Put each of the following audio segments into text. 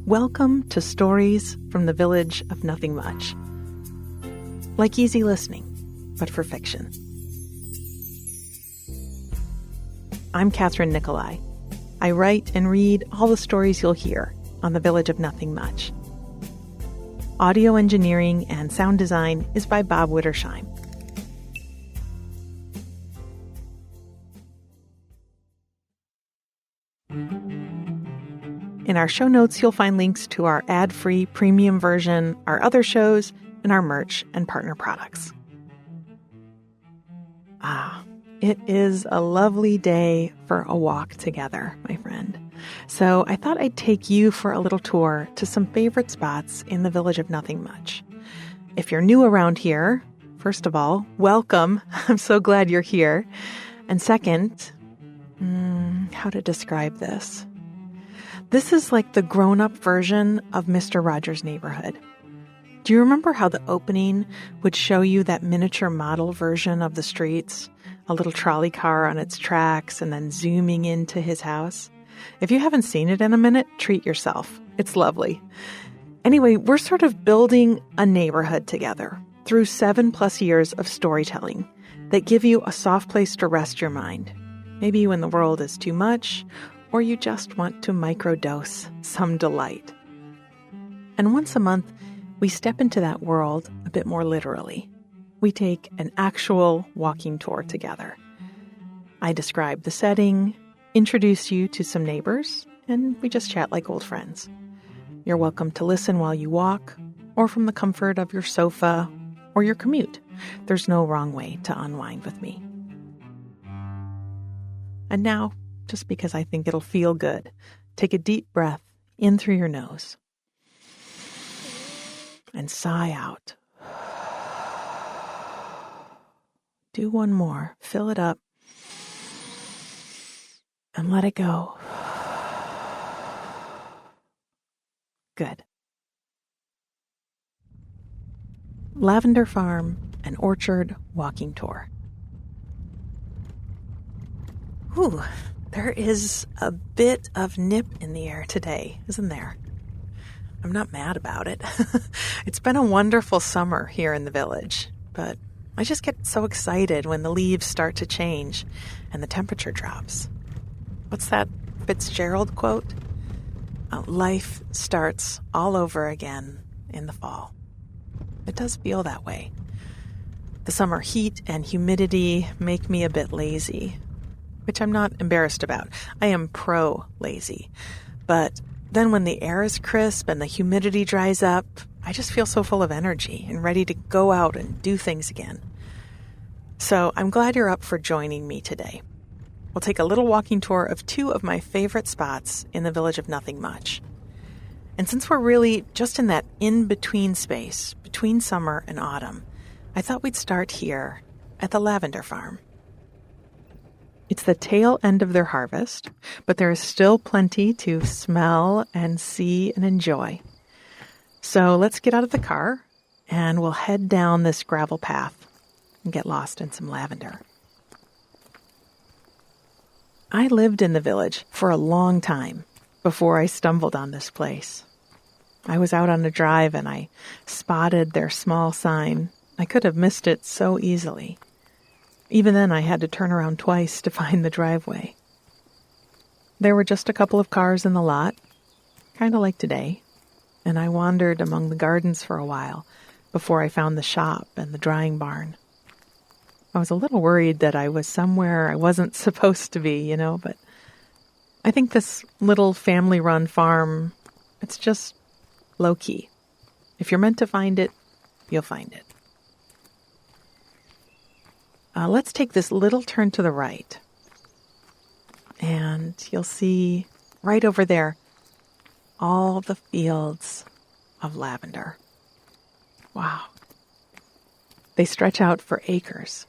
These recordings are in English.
Welcome to Stories from the Village of Nothing Much. Like easy listening, but for fiction. I'm Kathryn Nicolai. I write and read all the stories you'll hear on the Village of Nothing Much. Audio engineering and sound design is by Bob Wittersheim. In our show notes, you'll find links to our ad-free premium version, our other shows, and our merch and partner products. It is a lovely day for a walk together, my friend. So I thought I'd take you for a little tour to some favorite spots in the Village of Nothing Much. If you're new around here, first of all, welcome. I'm so glad you're here. And second, how to describe this? This is like the grown-up version of Mr. Rogers' Neighborhood. Do you remember how the opening would show you that miniature model version of the streets? A little trolley car on its tracks and then zooming into his house? If you haven't seen it in a minute, treat yourself. It's lovely. Anyway, we're sort of building a neighborhood together through 7+ years of storytelling that give you a soft place to rest your mind. Maybe when the world is too much, or you just want to microdose some delight. And once a month, we step into that world a bit more literally. We take an actual walking tour together. I describe the setting, introduce you to some neighbors, and we just chat like old friends. You're welcome to listen while you walk, or from the comfort of your sofa or your commute. There's no wrong way to unwind with me. And now, just because I think it'll feel good, take a deep breath in through your nose and sigh out. Do one more. Fill it up and let it go. Good. Lavender Farm and Orchard Walking Tour. Ooh, there is a bit of nip in the air today, isn't there? I'm not mad about it. It's been a wonderful summer here in the village, but I just get so excited when the leaves start to change and the temperature drops. What's that Fitzgerald quote? Life starts all over again in the fall. It does feel that way. The summer heat and humidity make me a bit lazy, which I'm not embarrassed about. I am pro-lazy. But then when the air is crisp and the humidity dries up, I just feel so full of energy and ready to go out and do things again. So I'm glad you're up for joining me today. We'll take a little walking tour of two of my favorite spots in the Village of Nothing Much. And since we're really just in that in-between space, between summer and autumn, I thought we'd start here at the Lavender Farm. It's the tail end of their harvest, but there is still plenty to smell and see and enjoy. So let's get out of the car and we'll head down this gravel path and get lost in some lavender. I lived in the village for a long time before I stumbled on this place. I was out on a drive and I spotted their small sign. I could have missed it so easily. Even then, I had to turn around twice to find the driveway. There were just a couple of cars in the lot, kind of like today, and I wandered among the gardens for a while before I found the shop and the drying barn. I was a little worried that I was somewhere I wasn't supposed to be, but I think this little family-run farm, it's just low-key. If you're meant to find it, you'll find it. Let's take this little turn to the right. And you'll see right over there all the fields of lavender. Wow. They stretch out for acres.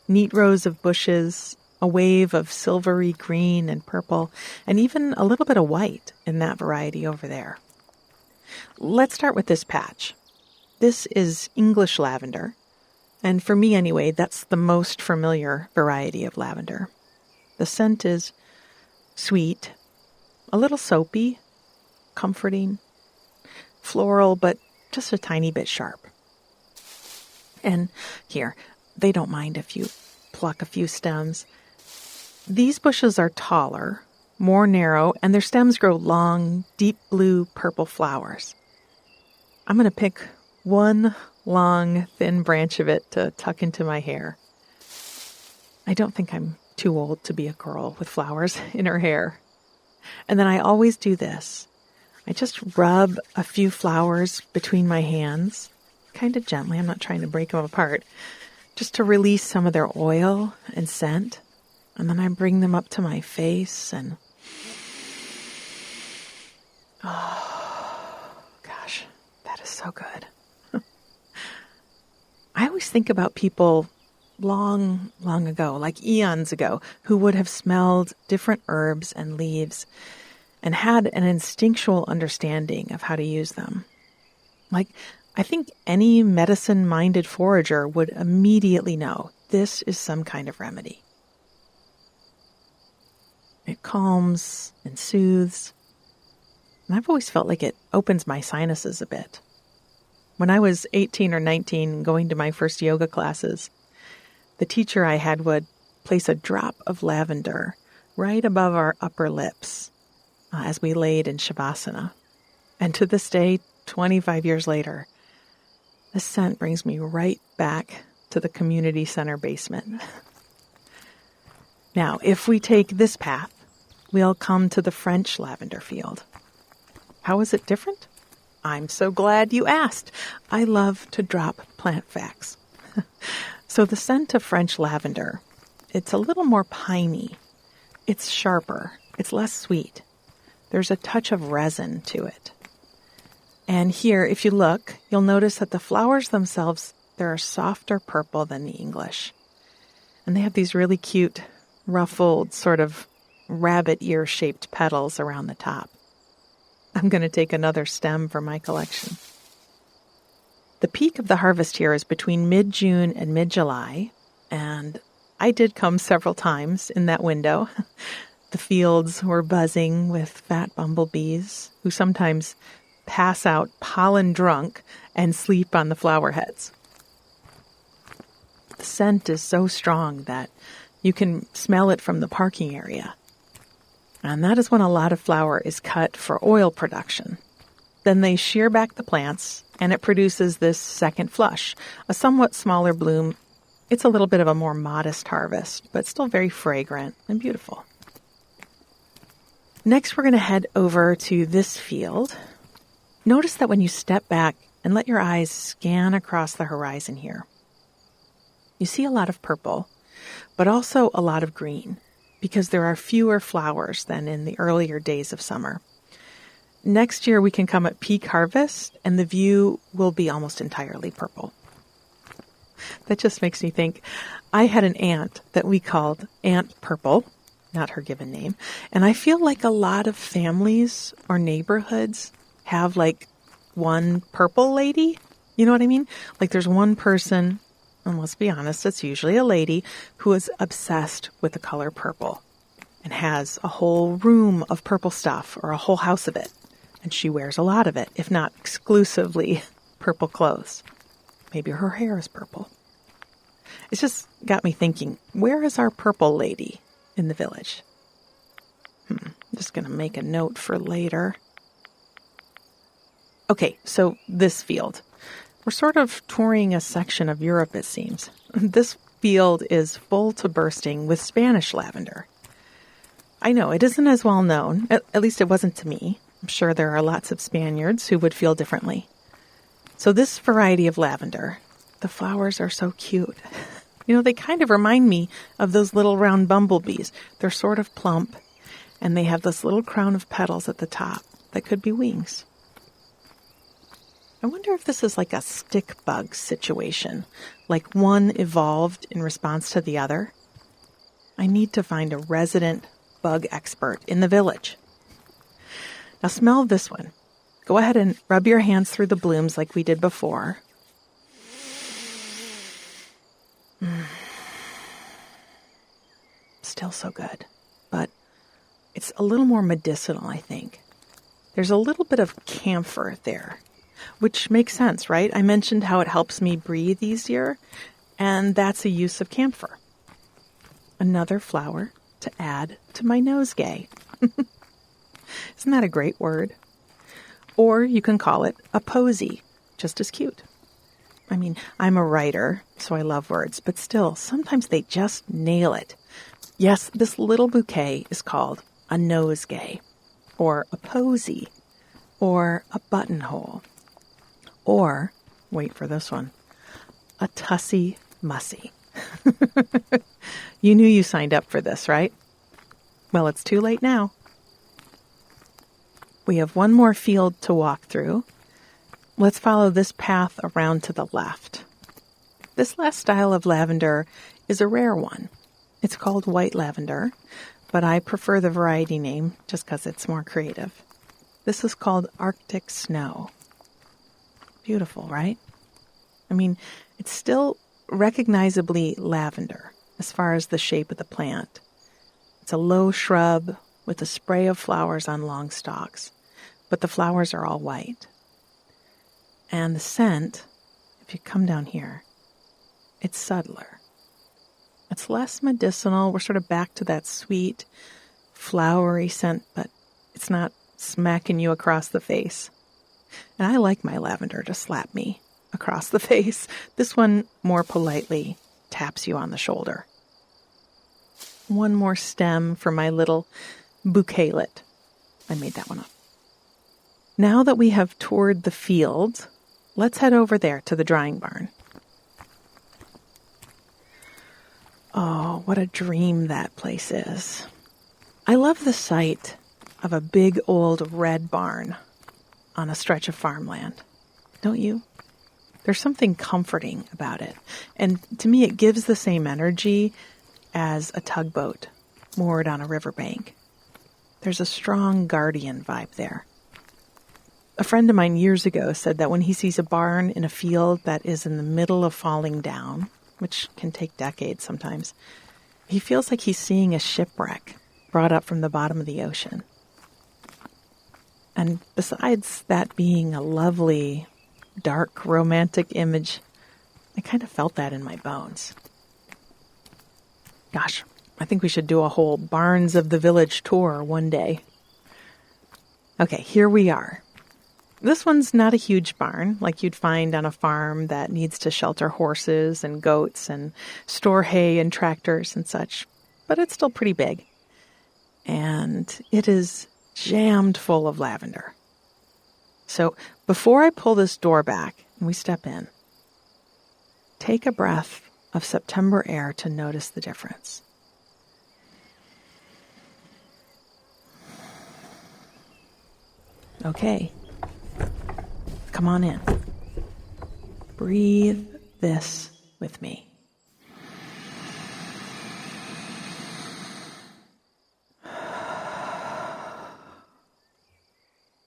Neat rows of bushes, a wave of silvery green and purple, and even a little bit of white in that variety over there. Let's start with this patch. This is English lavender. And for me anyway, that's the most familiar variety of lavender. The scent is sweet, a little soapy, comforting, floral, but just a tiny bit sharp. And here, they don't mind if you pluck a few stems. These bushes are taller, more narrow, and their stems grow long, deep blue, purple flowers. I'm going to pick one long, thin branch of it to tuck into my hair. I don't think I'm too old to be a girl with flowers in her hair. And then I always do this. I just rub a few flowers between my hands, kind of gently. I'm not trying to break them apart, just to release some of their oil and scent. And then I bring them up to my face and, oh, gosh, that is so good. I always think about people long, long ago, like eons ago, who would have smelled different herbs and leaves and had an instinctual understanding of how to use them. Like, I think any medicine-minded forager would immediately know this is some kind of remedy. It calms and soothes. And I've always felt like it opens my sinuses a bit. When I was 18 or 19 going to my first yoga classes, the teacher I had would place a drop of lavender right above our upper lips as we laid in Shavasana. And to this day, 25 years later, this scent brings me right back to the community center basement. Now, if we take this path, we'll come to the French lavender field. How is it different? I'm so glad you asked. I love to drop plant facts. So the scent of French lavender, it's a little more piney. It's sharper. It's less sweet. There's a touch of resin to it. And here, if you look, you'll notice that the flowers themselves, they're a softer purple than the English. And they have these really cute, ruffled, sort of rabbit ear-shaped petals around the top. I'm going to take another stem for my collection. The peak of the harvest here is between mid-June and mid-July, and I did come several times in that window. The fields were buzzing with fat bumblebees who sometimes pass out pollen drunk and sleep on the flower heads. The scent is so strong that you can smell it from the parking area. And that is when a lot of flower is cut for oil production. Then they shear back the plants, and it produces this second flush, a somewhat smaller bloom. It's a little bit of a more modest harvest, but still very fragrant and beautiful. Next, we're going to head over to this field. Notice that when you step back and let your eyes scan across the horizon here, you see a lot of purple, but also a lot of green, because there are fewer flowers than in the earlier days of summer. Next year, we can come at peak harvest, and the view will be almost entirely purple. That just makes me think, I had an aunt that we called Aunt Purple, not her given name, and I feel like a lot of families or neighborhoods have like one purple lady. You know what I mean? Like there's one person, and let's be honest, it's usually a lady, who is obsessed with the color purple and has a whole room of purple stuff or a whole house of it. And she wears a lot of it, if not exclusively purple clothes. Maybe her hair is purple. It's just got me thinking, where is our purple lady in the village? I'm just going to make a note for later. Okay, so this field. We're sort of touring a section of Europe, it seems. This field is full to bursting with Spanish lavender. I know, it isn't as well known, at least it wasn't to me. I'm sure there are lots of Spaniards who would feel differently. So this variety of lavender, the flowers are so cute. You know, they kind of remind me of those little round bumblebees. They're sort of plump, and they have this little crown of petals at the top that could be wings. I wonder if this is like a stick bug situation, like one evolved in response to the other. I need to find a resident bug expert in the village. Now smell this one. Go ahead and rub your hands through the blooms like we did before. Still so good, but it's a little more medicinal, I think. There's a little bit of camphor there, which makes sense, right? I mentioned how it helps me breathe easier, and that's a use of camphor. Another flower to add to my nosegay. Isn't that a great word? Or you can call it a posy, just as cute. I mean, I'm a writer, so I love words, but still, sometimes they just nail it. Yes, this little bouquet is called a nosegay, or a posy, or a buttonhole, or, wait for this one, a tussy mussy. You knew you signed up for this, right? Well, it's too late now. We have one more field to walk through. Let's follow this path around to the left. This last style of lavender is a rare one. It's called white lavender, but I prefer the variety name just because it's more creative. This is called Arctic Snow. Beautiful, right? I mean, it's still recognizably lavender as far as the shape of the plant. It's a low shrub with a spray of flowers on long stalks, but the flowers are all white. And the scent, if you come down here, it's subtler. It's less medicinal. We're sort of back to that sweet, flowery scent, but it's not smacking you across the face. And I like my lavender to slap me across the face. This one more politely taps you on the shoulder. One more stem for my little bouquetlet. I made that one up. Now that we have toured the field, let's head over there to the drying barn. Oh, what a dream that place is. I love the sight of a big old red barn on a stretch of farmland. Don't you? There's something comforting about it. And to me, it gives the same energy as a tugboat moored on a riverbank. There's a strong guardian vibe there. A friend of mine years ago said that when he sees a barn in a field that is in the middle of falling down, which can take decades sometimes, he feels like he's seeing a shipwreck brought up from the bottom of the ocean. And besides that being a lovely, dark, romantic image, I kind of felt that in my bones. Gosh, I think we should do a whole Barns of the Village tour one day. Okay, here we are. This one's not a huge barn like you'd find on a farm that needs to shelter horses and goats and store hay and tractors and such, but it's still pretty big. And it is jammed full of lavender. So before I pull this door back and we step in, take a breath of September air to notice the difference. Okay. Come on in. Breathe this with me.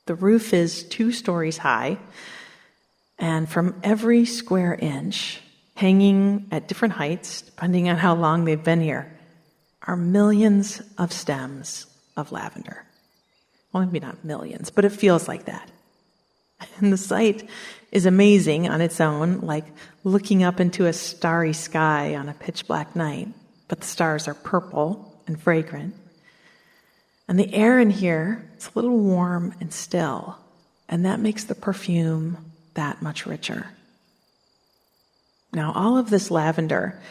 The roof is 2 stories high, and from every square inch, hanging at different heights, depending on how long they've been here, are millions of stems of lavender. Well, maybe not millions, but it feels like that. And the sight is amazing on its own, like looking up into a starry sky on a pitch black night, but the stars are purple and fragrant. And the air in here is a little warm and still, and that makes the perfume that much richer. Now, all of this lavender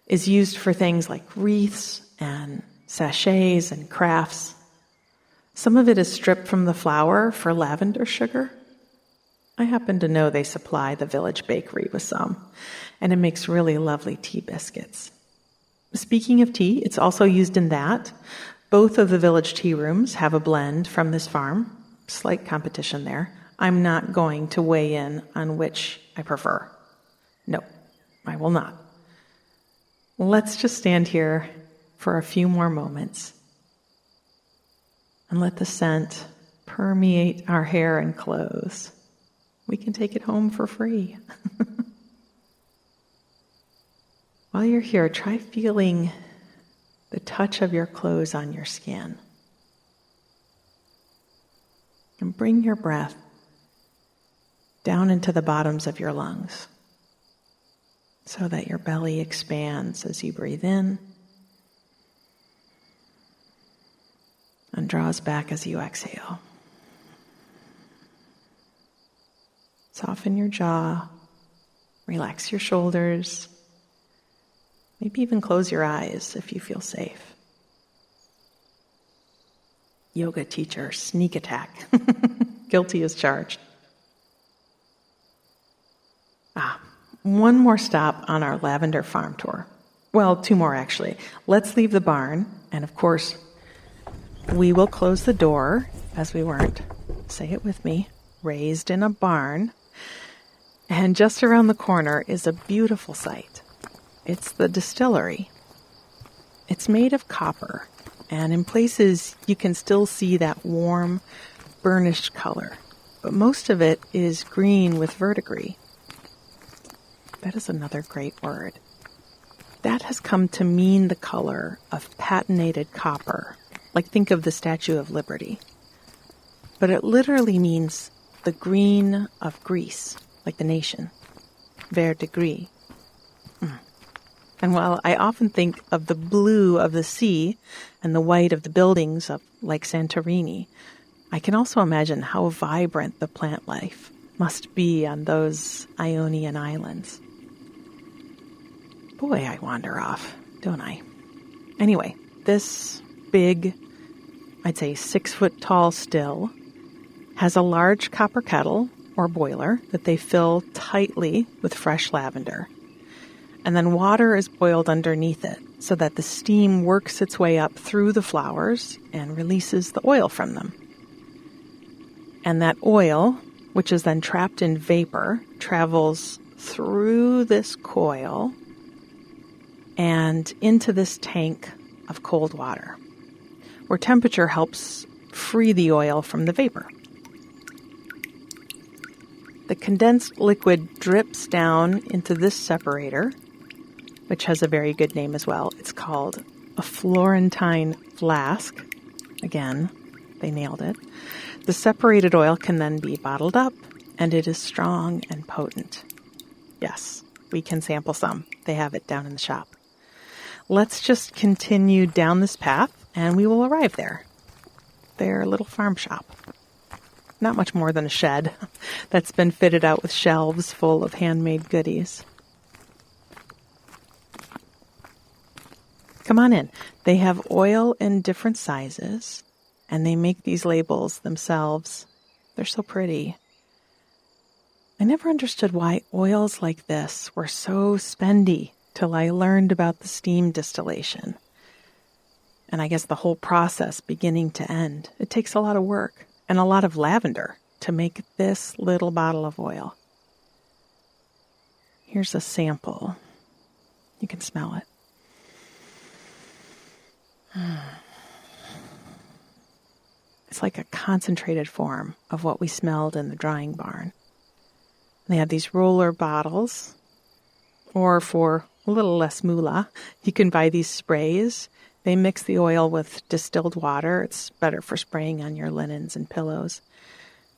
is used for things like wreaths and sachets and crafts. Some of it is stripped from the flower for lavender sugar. I happen to know they supply the village bakery with some, and it makes really lovely tea biscuits. Speaking of tea, it's also used in that. Both of the village tea rooms have a blend from this farm. Slight competition there. I'm not going to weigh in on which I prefer. No, I will not. Let's just stand here for a few more moments and let the scent permeate our hair and clothes. We can take it home for free. While you're here, try feeling the touch of your clothes on your skin. And bring your breath down into the bottoms of your lungs so that your belly expands as you breathe in and draws back as you exhale. Soften your jaw, relax your shoulders, maybe even close your eyes if you feel safe. Yoga teacher, sneak attack. Guilty as charged. One more stop on our Lavender farm tour. Well, 2 more actually. Let's leave the barn, and of course, we will close the door as we weren't, say it with me, raised in a barn. And just around the corner is a beautiful sight. It's the distillery. It's made of copper, and in places you can still see that warm, burnished color. But most of it is green with verdigris. That is another great word. That has come to mean the color of patinated copper. Like think of the Statue of Liberty. But it literally means the green of Greece, like the nation. Verdigris. And while I often think of the blue of the sea and the white of the buildings of like Santorini, I can also imagine how vibrant the plant life must be on those Ionian islands. Boy, I wander off, don't I? Anyway, this big, I'd say 6-foot tall still, has a large copper kettle or boiler that they fill tightly with fresh lavender. And then water is boiled underneath it so that the steam works its way up through the flowers and releases the oil from them. And that oil, which is then trapped in vapor, travels through this coil and into this tank of cold water, where temperature helps free the oil from the vapor. The condensed liquid drips down into this separator, which has a very good name as well. It's called a Florentine flask. Again, they nailed it. The separated oil can then be bottled up, and it is strong and potent. Yes, we can sample some. They have it down in the shop. Let's just continue down this path, and we will arrive there. Their little farm shop. Not much more than a shed that's been fitted out with shelves full of handmade goodies. Come on in. They have oil in different sizes, and they make these labels themselves. They're so pretty. I never understood why oils like this were so spendy till I learned about the steam distillation. And I guess the whole process beginning to end. It takes a lot of work and a lot of lavender to make this little bottle of oil. Here's a sample. You can smell it. It's like a concentrated form of what we smelled in the drying barn. They have these roller bottles, or for a little less moolah, you can buy these sprays. They mix the oil with distilled water. It's better for spraying on your linens and pillows.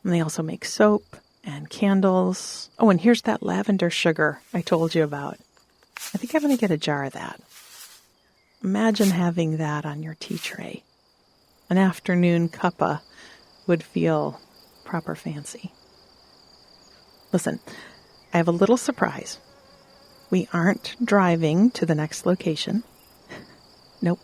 And they also make soap and candles. Oh, and here's that lavender sugar I told you about. I think I'm going to get a jar of that. Imagine having that on your tea tray. An afternoon cuppa would feel proper fancy. Listen, I have a little surprise. We aren't driving to the next location. Nope.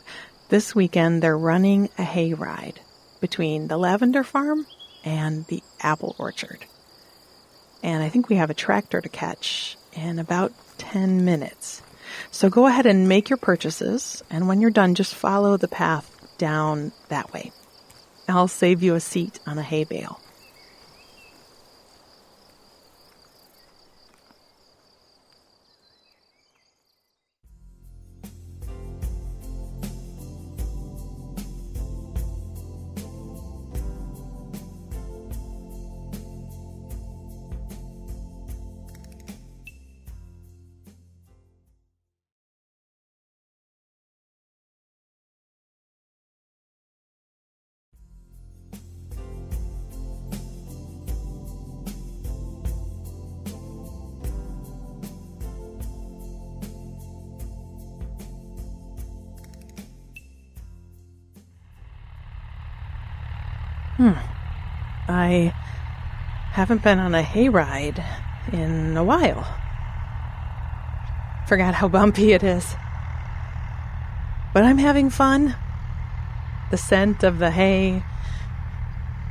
This weekend, they're running a hayride between the lavender farm and the apple orchard. And I think we have a tractor to catch in about 10 minutes. So go ahead and make your purchases, and when you're done, just follow the path down that way. I'll save you a seat on a hay bale. I haven't been on a hayride in a while. Forgot how bumpy it is. But I'm having fun. The scent of the hay,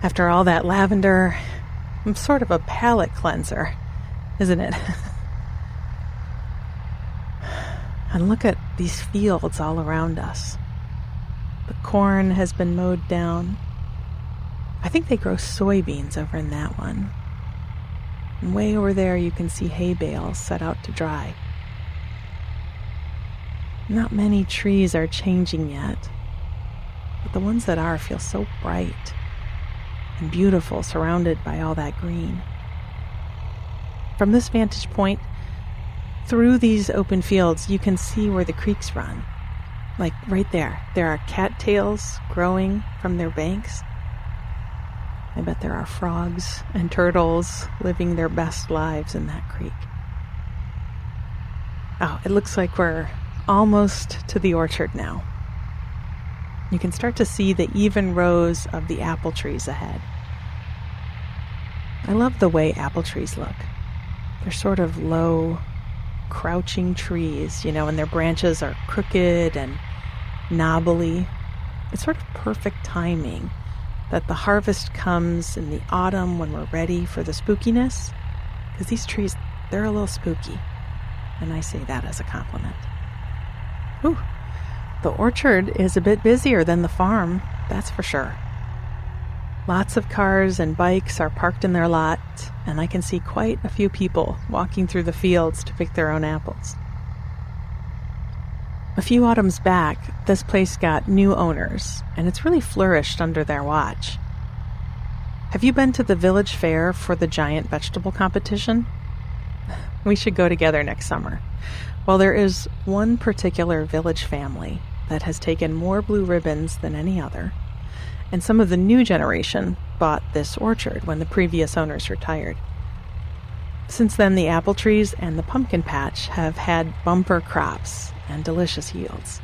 after all that lavender, sort of a palate cleanser, isn't it? And look at these fields all around us. The corn has been mowed down. I think they grow soybeans over in that one. And way over there you can see hay bales set out to dry. Not many trees are changing yet, but the ones that are feel so bright and beautiful, surrounded by all that green. From this vantage point, through these open fields, you can see where the creeks run. Like right there. There are cattails growing from their banks. I bet there are frogs and turtles living their best lives in that creek. Oh, it looks like we're almost to the orchard now. You can start to see the even rows of the apple trees ahead. I love the way apple trees look. They're sort of low, crouching trees, and their branches are crooked and knobbly. It's sort of perfect timing that the harvest comes in the autumn when we're ready for the spookiness, because these trees, they're a little spooky, and I say that as a compliment. Ooh, the orchard is a bit busier than the farm, that's for sure. Lots of cars and bikes are parked in their lot, and I can see quite a few people walking through the fields to pick their own apples. A few autumns back, this place got new owners, and it's really flourished under their watch. Have you been to the village fair for the giant vegetable competition? We should go together next summer. Well, there is one particular village family that has taken more blue ribbons than any other, and some of the new generation bought this orchard when the previous owners retired. Since then, the apple trees and the pumpkin patch have had bumper crops and delicious yields.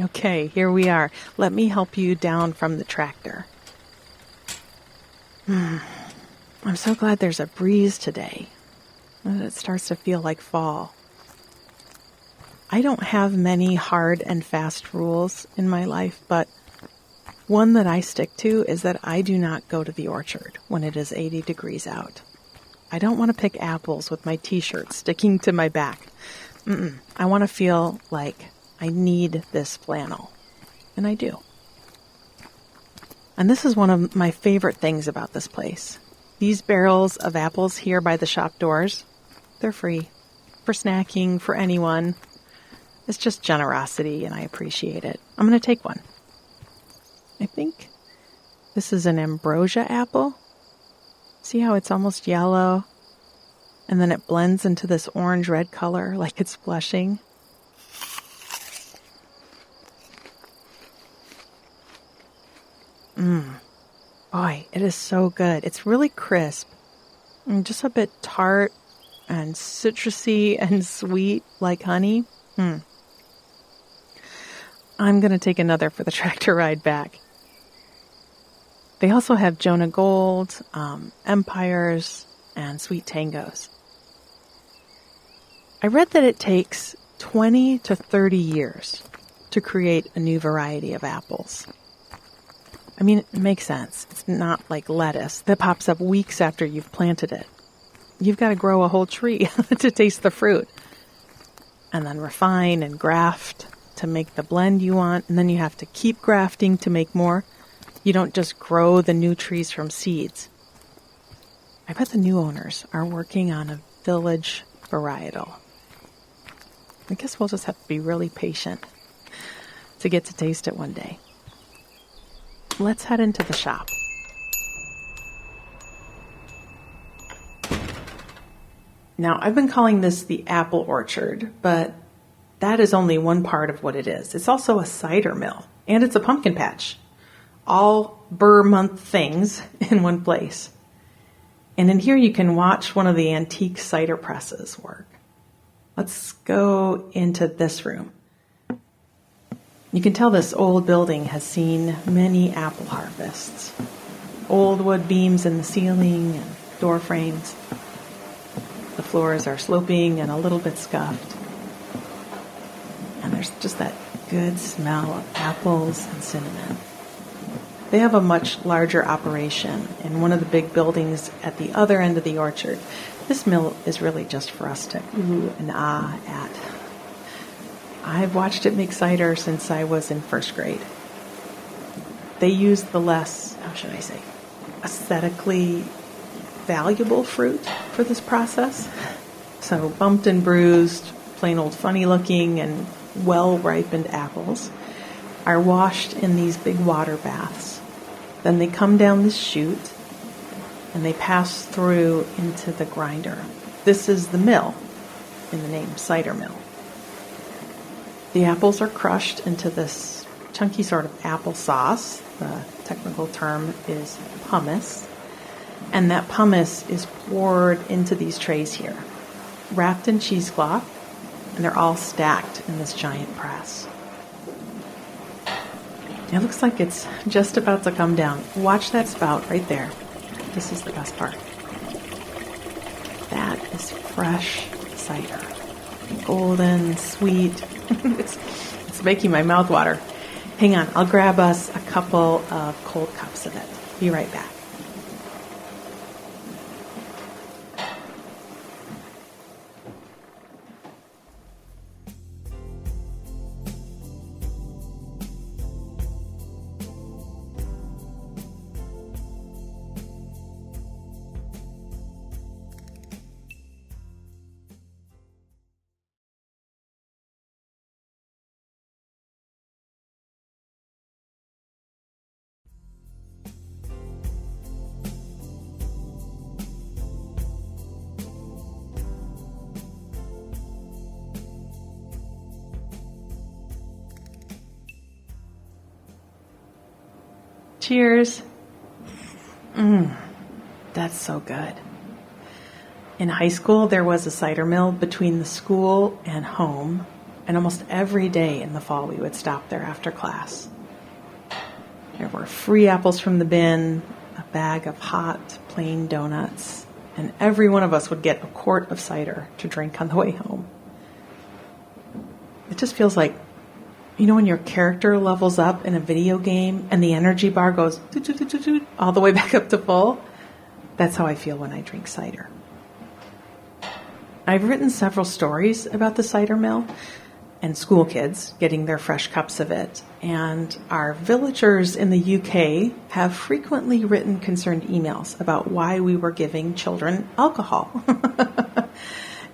Okay, here we are. Let me help you down from the tractor. I'm so glad there's a breeze today. It starts to feel like fall. I don't have many hard and fast rules in my life, but one that I stick to is that I do not go to the orchard when it is 80 degrees out. I don't want to pick apples with my t-shirt sticking to my back. I want to feel like I need this flannel. And I do. And this is one of my favorite things about this place. These barrels of apples here by the shop doors, they're free. For snacking, for anyone. It's just generosity, and I appreciate it. I'm going to take one. I think this is an ambrosia apple. See how it's almost yellow? And then it blends into this orange-red color like it's blushing. Boy, it is so good. It's really crisp and just a bit tart and citrusy and sweet like honey. I'm going to take another for the tractor ride back. They also have Jonah Gold, Empires, and Sweet Tangos. I read that it takes 20 to 30 years to create a new variety of apples. I mean, it makes sense. It's not like lettuce that pops up weeks after you've planted it. You've got to grow a whole tree to taste the fruit, and then refine and graft to make the blend you want, and then you have to keep grafting to make more. You don't just grow the new trees from seeds. I bet the new owners are working on a village varietal. I guess we'll just have to be really patient to get to taste it one day. Let's head into the shop. Now, I've been calling this the apple orchard, but that is only one part of what it is. It's also a cider mill, and it's a pumpkin patch. All Burr month things in one place. And in here you can watch one of the antique cider presses work. Let's go into this room. You can tell this old building has seen many apple harvests. Old wood beams in the ceiling and door frames. The floors are sloping and a little bit scuffed. And there's just that good smell of apples and cinnamon. They have a much larger operation in one of the big buildings at the other end of the orchard. This mill is really just for us to ooh and ah at. I've watched it make cider since I was in first grade. They use the less, how should I say, aesthetically valuable fruit for this process. So bumped and bruised, plain old funny looking and well-ripened apples are washed in these big water baths. Then they come down this chute and they pass through into the grinder. This is the mill, in the name cider mill. The apples are crushed into this chunky sort of apple sauce. The technical term is pumice. And that pumice is poured into these trays here, wrapped in cheesecloth, and they're all stacked in this giant press. It looks like it's just about to come down. Watch that spout right there. This is the best part. That is fresh cider. Golden, sweet. It's making my mouth water. Hang on, I'll grab us a couple of cold cups of it. Be right back. Cheers. That's so good. In high school, there was a cider mill between the school and home, and almost every day in the fall we would stop there after class. There were free apples from the bin, a bag of hot, plain donuts, and every one of us would get a quart of cider to drink on the way home. It just feels like, you know, when your character levels up in a video game and the energy bar goes doot, doot, doot, doot, doot, all the way back up to full? That's how I feel when I drink cider. I've written several stories about the cider mill and school kids getting their fresh cups of it. And our villagers in the UK have frequently written concerned emails about why we were giving children alcohol.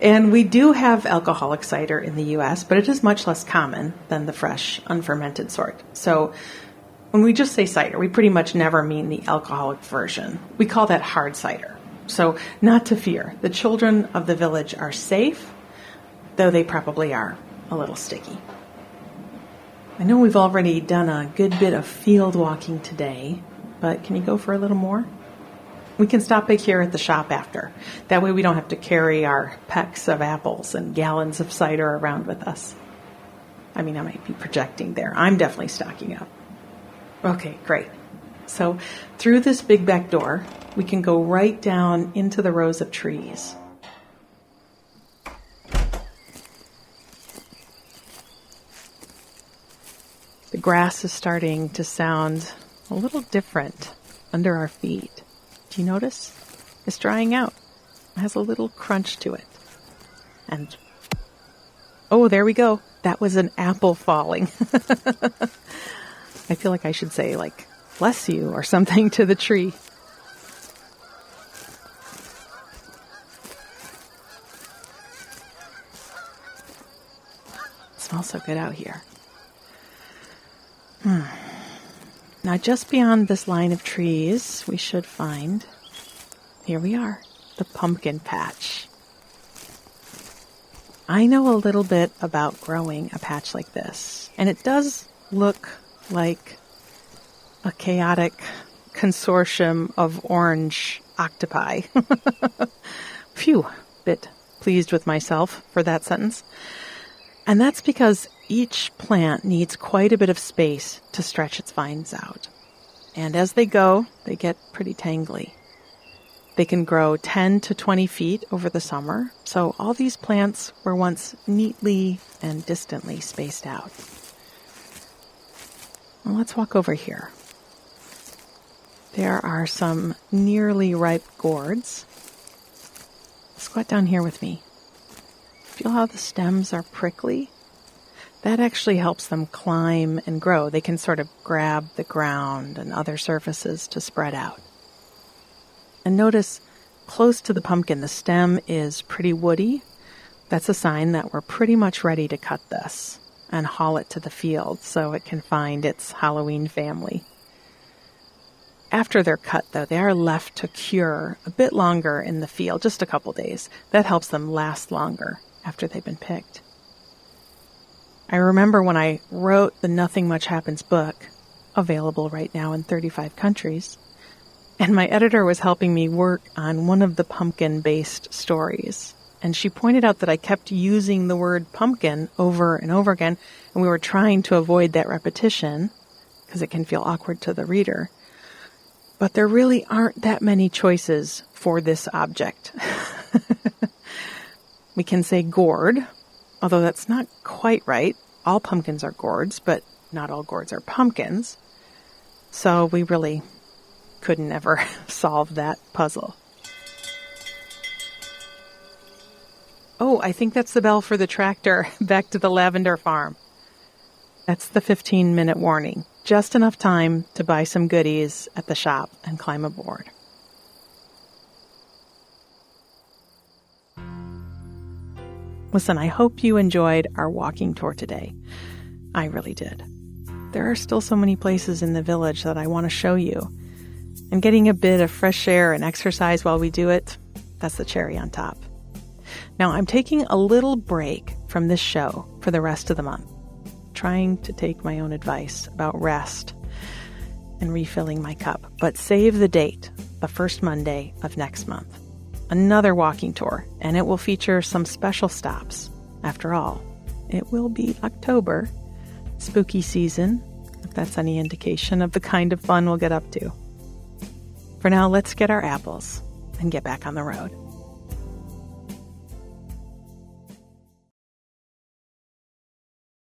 And we do have alcoholic cider in the US, but it is much less common than the fresh, unfermented sort. So when we just say cider, we pretty much never mean the alcoholic version. We call that hard cider. So not to fear, the children of the village are safe, though they probably are a little sticky. I know we've already done a good bit of field walking today, but can you go for a little more? We can stop back here at the shop after. That way we don't have to carry our pecks of apples and gallons of cider around with us. I mean, I might be projecting there. I'm definitely stocking up. Okay, great. So through this big back door, we can go right down into the rows of trees. The grass is starting to sound a little different under our feet. Do you notice? It's drying out. It has a little crunch to it. And, oh, there we go. That was an apple falling. I feel like I should say, like, bless you or something to the tree. It smells so good out here. Now, just beyond this line of trees, we should find, here we are, the pumpkin patch. I know a little bit about growing a patch like this, and it does look like a chaotic consortium of orange octopi. Phew, bit pleased with myself for that sentence. And that's because Each plant needs quite a bit of space to stretch its vines out. And as they go, they get pretty tangly. They can grow 10 to 20 feet over the summer, so all these plants were once neatly and distantly spaced out. Well, let's walk over here. There are some nearly ripe gourds. Squat down here with me. Feel how the stems are prickly? That actually helps them climb and grow. They can sort of grab the ground and other surfaces to spread out. And notice, close to the pumpkin, the stem is pretty woody. That's a sign that we're pretty much ready to cut this and haul it to the field so it can find its Halloween family. After they're cut, though, they are left to cure a bit longer in the field, just a couple days. That helps them last longer after they've been picked. I remember when I wrote the Nothing Much Happens book, available right now in 35 countries, and my editor was helping me work on one of the pumpkin-based stories. And she pointed out that I kept using the word pumpkin over and over again, and we were trying to avoid that repetition, because it can feel awkward to the reader. But there really aren't that many choices for this object. We can say gourd, although that's not quite right. All pumpkins are gourds, but not all gourds are pumpkins. So we really couldn't ever solve that puzzle. Oh, I think that's the bell for the tractor back to the Lavender farm. That's the 15-minute warning. Just enough time to buy some goodies at the shop and climb aboard. Listen, I hope you enjoyed our walking tour today. I really did. There are still so many places in the village that I want to show you. And getting a bit of fresh air and exercise while we do it, that's the cherry on top. Now, I'm taking a little break from this show for the rest of the month, trying to take my own advice about rest and refilling my cup. But save the date, the first Monday of next month. Another walking tour, and it will feature some special stops. After all, it will be October, spooky season, if that's any indication of the kind of fun we'll get up to. For now, let's get our apples and get back on the road.